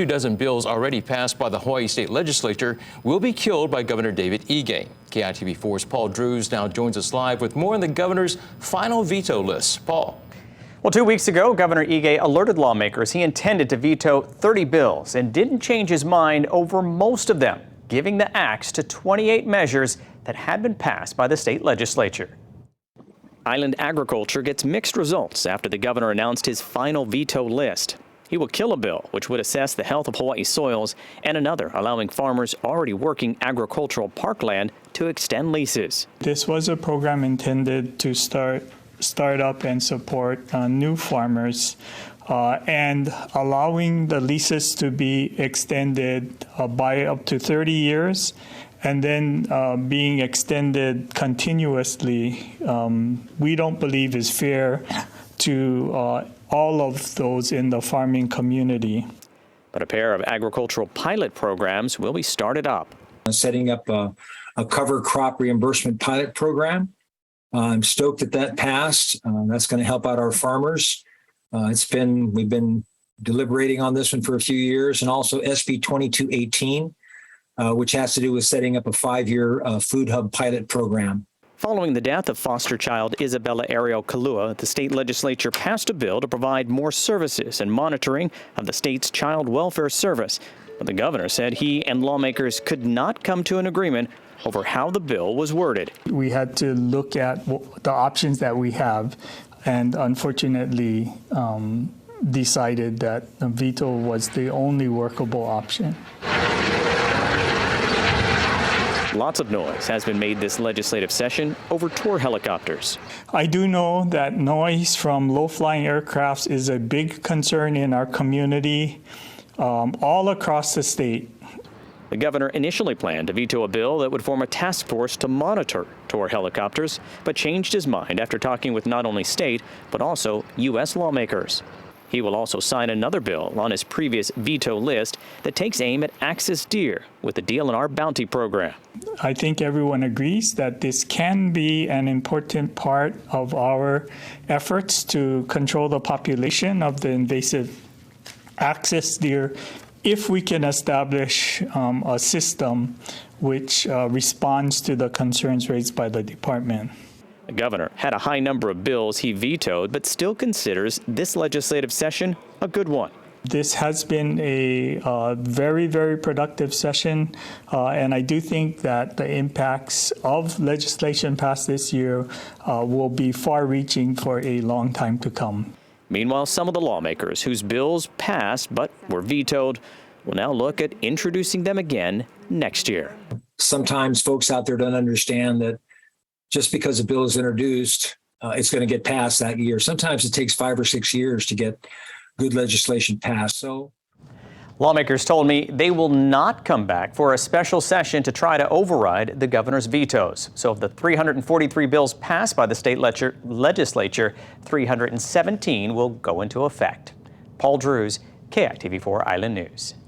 2 dozen bills already passed by the Hawaii State Legislature will be killed by Governor David Ige. KITV4's Paul Drews now joins us live with more on the governor's final veto list. Paul. Well, 2 weeks ago, Governor Ige alerted lawmakers he intended to veto 30 bills and didn't change his mind over most of them, giving the axe to 28 measures that had been passed by the state legislature. Island agriculture gets mixed results after the governor announced his final veto list. He will kill a bill which would assess the health of Hawaii's soils and another allowing farmers already working agricultural parkland to extend leases. This was a program intended to start up and support new farmers and allowing the leases to be extended by up to 30 years and then being extended continuously. We don't believe is fair to all of those in the farming community. But a pair of agricultural pilot programs will be started up. Setting up a cover crop reimbursement pilot program. I'm stoked that passed. That's going to help out our farmers. We've been deliberating on this one for a few years, and also SB 2218, which has to do with setting up a 5-year food hub pilot program. Following the death of foster child Isabella Ariel Kalua, the state legislature passed a bill to provide more services and monitoring of the state's child welfare service. But the governor said he and lawmakers could not come to an agreement over how the bill was worded. We had to look at the options that we have, and unfortunately decided that a veto was the only workable option. Lots of noise has been made this legislative session over tour helicopters. I do know that noise from low-flying aircrafts is a big concern in our community all across the state. The governor initially planned to veto a bill that would form a task force to monitor tour helicopters, but changed his mind after talking with not only state, but also U.S. lawmakers. He will also sign another bill on his previous veto list that takes aim at axis deer with the DLNR bounty program. I think everyone agrees that this can be an important part of our efforts to control the population of the invasive axis deer if we can establish a system which responds to the concerns raised by the department. The governor had a high number of bills he vetoed, but still considers this legislative session a good one. This has been a very, very productive session, and I do think that the impacts of legislation passed this year will be far-reaching for a long time to come. Meanwhile, some of the lawmakers whose bills passed but were vetoed will now look at introducing them again next year. Sometimes folks out there don't understand that just because a bill is introduced, it's going to get passed that year. Sometimes it takes 5 or 6 years to get good legislation passed. So, lawmakers told me they will not come back for a special session to try to override the governor's vetoes. So of the 343 bills passed by the state legislature, 317 will go into effect. Paul Drews, KITV4 Island News.